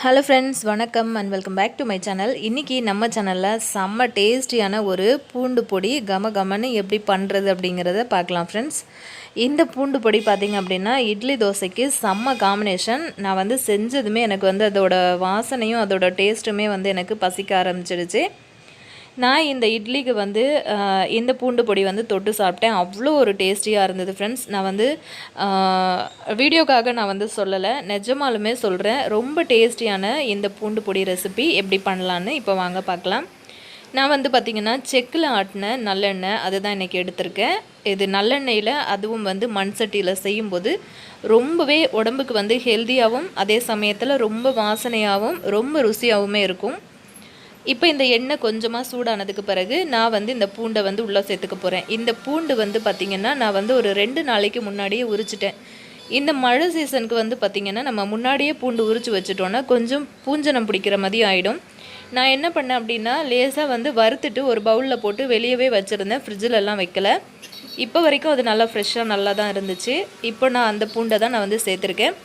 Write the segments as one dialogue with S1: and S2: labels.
S1: Hello friends, வணக்கம் and welcome back to my channel. இன்றைக்கி நம்ம சேனலில் செம்ம டேஸ்டியான ஒரு பூண்டு பொடி கம கமன்னு எப்படி பண்ணுறது அப்படிங்கிறத பார்க்கலாம் ஃப்ரெண்ட்ஸ். இந்த பூண்டு பொடி பார்த்திங்க அப்படின்னா இட்லி தோசைக்கு செம்ம காம்பினேஷன். நான் செஞ்சதுமே எனக்கு அதோட வாசனையும் அதோட டேஸ்ட்டுமே எனக்கு பசிக்க ஆரம்பிச்சிடுச்சு. நான் இந்த இட்லிக்கு இந்த பூண்டு பொடி தொட்டு சாப்பிட்டேன். அவ்வளோ ஒரு டேஸ்டியாக இருந்தது ஃப்ரெண்ட்ஸ். நான் வீடியோக்காக நான் சொல்லலை, நிஜமாலுமே சொல்கிறேன். ரொம்ப டேஸ்டியான இந்த பூண்டு பொடி ரெசிபி எப்படி பண்ணலான்னு இப்போ வாங்க பார்க்கலாம். நான் பார்த்திங்கன்னா செக்கில் ஆட்டின நல்லெண்ணெய் அதுதான் இன்றைக்கி எடுத்திருக்கேன். இது நல்லெண்ணெயில் அதுவும் மண் சட்டியில் செய்யும்போது ரொம்பவே உடம்புக்கு ஹெல்த்தியாகவும் அதே சமயத்தில் ரொம்ப வாசனையாகவும் ரொம்ப ருசியாகவுமே இருக்கும். இப்போ இந்த எண்ணெய் கொஞ்சமாக சூடானதுக்கு பிறகு நான் இந்த பூண்டை உள்ளே சேர்த்துக்க போகிறேன். இந்த பூண்டு பார்த்திங்கன்னா நான் ஒரு 2 நாளைக்கு முன்னாடியே உரிச்சிட்டேன். இந்த மழை சீசனுக்கு பார்த்திங்கன்னா நம்ம முன்னாடியே பூண்டு உரித்து வச்சுட்டோன்னா கொஞ்சம் பூஞ்சனம் பிடிக்கிற மாதிரி ஆகிடும். நான் என்ன பண்ணேன் அப்படின்னா லேசாக வறுத்துட்டு ஒரு பவுலில் போட்டு வெளியவே வச்சுருந்தேன், ஃப்ரிட்ஜிலலாம் வைக்கலை. இப்போ வரைக்கும் அது நல்லா ஃப்ரெஷ்ஷாக நல்லா தான் இருந்துச்சு. இப்போ நான் அந்த பூண்டை தான் நான் சேர்த்துருக்கேன்.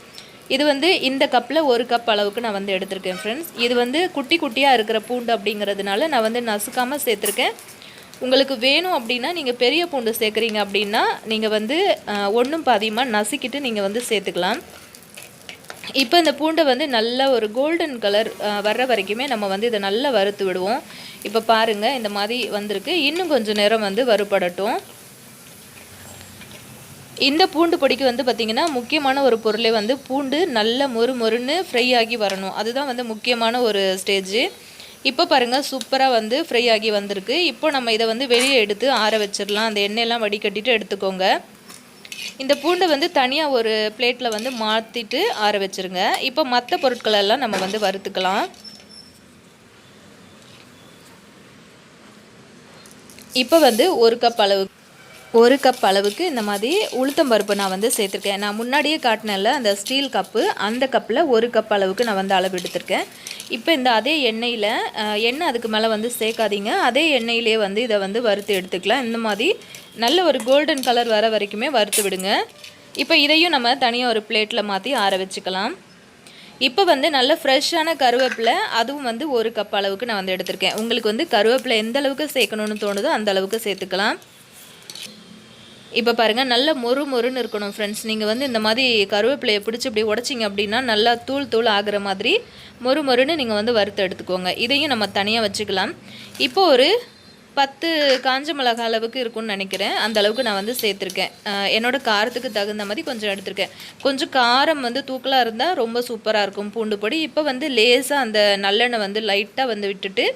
S1: இது இந்த கப்பில் 1 கப் அளவுக்கு நான் எடுத்திருக்கேன் ஃப்ரெண்ட்ஸ். இது குட்டி குட்டியாக இருக்கிற பூண்டு அப்படிங்கிறதுனால நான் நசுக்காமல் சேர்த்துருக்கேன். உங்களுக்கு வேணும் அப்படின்னா நீங்கள் பெரிய பூண்டு சேர்க்குறீங்க அப்படின்னா நீங்கள் ஒன்றும் பாதியமாக நசுக்கிட்டு நீங்கள் சேர்த்துக்கலாம். இப்போ இந்த பூண்டை நல்ல ஒரு கோல்டன் கலர் வர்ற வரைக்குமே நம்ம இதை நல்லா வறுத்து விடுவோம். இப்போ பாருங்கள், இந்த மாதிரி வந்திருக்கு. இன்னும் கொஞ்சம் நேரம் வறுபடட்டும். இந்த பூண்டு பொடிக்கு பார்த்திங்கன்னா முக்கியமான ஒரு பொருளே பூண்டு நல்ல மொறுன்னு ஃப்ரை ஆகி வரணும். அதுதான் முக்கியமான ஒரு ஸ்டேஜு. இப்போ பாருங்கள், சூப்பராக ஃப்ரை ஆகி வந்திருக்கு. இப்போ நம்ம இதை வெளியே எடுத்து ஆற வச்சிடலாம். அந்த எண்ணெயெல்லாம் வடிகட்டிட்டு எடுத்துக்கோங்க. இந்த பூண்டை தனியாக ஒரு பிளேட்டில் மாற்றிட்டு ஆற வச்சுருங்க. இப்போ மற்ற பொருட்களெல்லாம் நம்ம வறுத்துக்கலாம். இப்போ 1 கப் அளவுக்கு இந்த மாதிரி உளுத்தம்பருப்பு நான் சேர்த்துருக்கேன். நான் முன்னாடியே காட்டினேன்ல அந்த ஸ்டீல் கப்பு, அந்த கப்பில் 1 கப் அளவுக்கு நான் அளவு எடுத்திருக்கேன். இப்போ இந்த அதே எண்ணெயில் எண்ணெய் அதுக்கு மேலே சேர்க்காதீங்க. அதே எண்ணெயிலே இதை வறுத்து எடுத்துக்கலாம். இந்த மாதிரி நல்ல ஒரு கோல்டன் கலர் வர வரைக்குமே வறுத்து விடுங்க. இப்போ இதையும் நம்ம தனியாக ஒரு பிளேட்டில் மாற்றி ஆற வச்சுக்கலாம். இப்போ நல்ல ஃப்ரெஷ்ஷான கருவேப்பிலை, அதுவும் 1 கப் அளவுக்கு நான் எடுத்திருக்கேன். உங்களுக்கு கருவேப்பிலை எந்த அளவுக்கு சேர்க்கணுன்னு தோணுதோ அந்த அளவுக்கு சேர்த்துக்கலாம். இப்போ பாருங்கள், நல்ல மொறுன்னு இருக்கணும் ஃப்ரெண்ட்ஸ். நீங்கள் இந்த மாதிரி கருவேப்பிலையை பிடிச்சி இப்படி உடச்சிங்க அப்படின்னா நல்லா தூள் ஆகிற மாதிரி மொறுன்னு நீங்கள் வறுத்து எடுத்துக்கோங்க. இதையும் நம்ம தனியாக வச்சுக்கலாம். இப்போ ஒரு 10 காஞ்ச மிளகாய் அளவுக்கு இருக்குன்னு நினைக்கிறேன். அந்த அளவுக்கு நான் சேர்த்துருக்கேன். என்னோடய காரத்துக்கு தகுந்த மாதிரி கொஞ்சம் எடுத்திருக்கேன். கொஞ்சம் காரம் தூக்கலாக இருந்தால் ரொம்ப சூப்பராக இருக்கும் பூண்டு பொடி. இப்போ லேசாக அந்த நல்லெண்ணெய் லைட்டாக விட்டுட்டு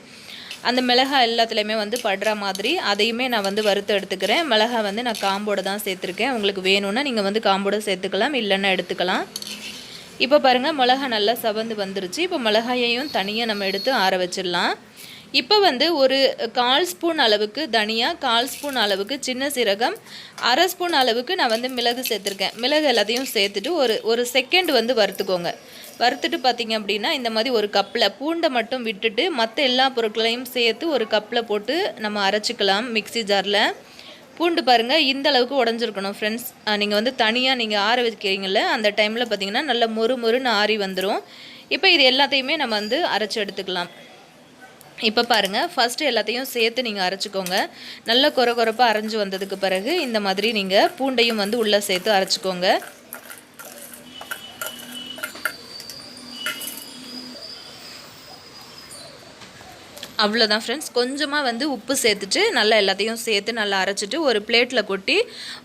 S1: அந்த மிளகாய் எல்லாத்துலேயுமே படுற மாதிரி அதையுமே நான் வறுத்து எடுத்துக்கிறேன். மிளகாய் நான் காம்போடு தான் சேர்த்துருக்கேன். உங்களுக்கு வேணும்னா நீங்கள் காம்போடு சேர்த்துக்கலாம், இல்லைன்னா எடுத்துக்கலாம். இப்போ பாருங்கள், மிளகாய் நல்லா சவந்து வந்துருச்சு. இப்போ மிளகாயையும் தனியாக நம்ம எடுத்து ஆற வச்சிடலாம். இப்போ ஒரு 1/4 ஸ்பூன் அளவுக்கு தனியா, 1/4 ஸ்பூன் அளவுக்கு சின்ன சீரகம், 1/2 ஸ்பூன் அளவுக்கு நான் மிளகு சேர்த்துருக்கேன். மிளகு எல்லாத்தையும் சேர்த்துட்டு ஒரு செகண்ட் வறுத்துக்கோங்க. வறுத்துட்டு பார்த்திங்க அப்படின்னா இந்த மாதிரி ஒரு கப்பில் பூண்டை மட்டும் விட்டுட்டு மற்ற எல்லா பொருட்களையும் சேர்த்து ஒரு கப்பில் போட்டு நம்ம அரைச்சிக்கலாம் மிக்ஸி ஜாரில். பூண்டு பாருங்கள், இந்த அளவுக்கு உடஞ்சிருக்கணும் ஃப்ரெண்ட்ஸ். நீங்கள் தனியாக நீங்கள் ஆற வைக்கிறீங்கள அந்த டைமில் பார்த்திங்கன்னா நல்ல மொறுன்னு ஆறி வந்துடும். இப்போ இது எல்லாத்தையுமே நம்ம அரைச்சி எடுத்துக்கலாம். இப்போ பாருங்கள், ஃபஸ்ட்டு எல்லாத்தையும் சேர்த்து நீங்கள் அரைச்சிக்கோங்க. நல்ல கொரப்பாக அரைஞ்சி வந்ததுக்கு பிறகு இந்த மாதிரி நீங்கள் பூண்டையும் உள்ளே சேர்த்து அரைச்சிக்கோங்க. அவ்வளோதான் ஃப்ரெண்ட்ஸ். கொஞ்சமாக உப்பு சேர்த்துட்டு நல்லா எல்லாத்தையும் சேர்த்து நல்லா அரைச்சிட்டு ஒரு பிளேட்டில் கொட்டி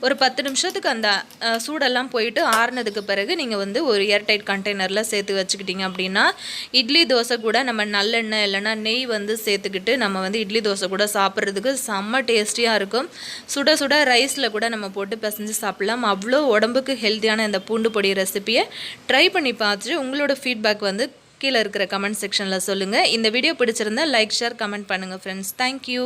S1: ஒரு 10 நிமிஷத்துக்கு அந்த சூடெல்லாம் போயிட்டு ஆறுனதுக்கு பிறகு நீங்கள் ஒரு ஏர்டைட் கண்டெய்னரில் சேர்த்து வச்சுக்கிட்டிங்க அப்படின்னா இட்லி தோசை கூட நம்ம நல்லெண்ணெய் இல்லைன்னா நெய் சேர்த்துக்கிட்டு நம்ம இட்லி தோசை கூட சாப்பிட்றதுக்கு செம்ம டேஸ்டியாக இருக்கும். சுட சுட ரைஸில் கூட நம்ம போட்டு பிசைஞ்சு சாப்பிட்லாம். அவ்வளோ உடம்புக்கு ஹெல்த்தியான இந்த பூண்டு பொடி ரெசிப்பியை ட்ரை பண்ணி பார்த்துட்டு உங்களோட ஃபீட்பேக் கீழே இருக்கிற கமெண்ட் செக்ஷனில் சொல்லுங்கள். இந்த வீடியோ பிடிச்சிருந்தா லைக், ஷேர், கமெண்ட் பண்ணுங்கள் ஃப்ரெண்ட்ஸ். தேங்க்யூ.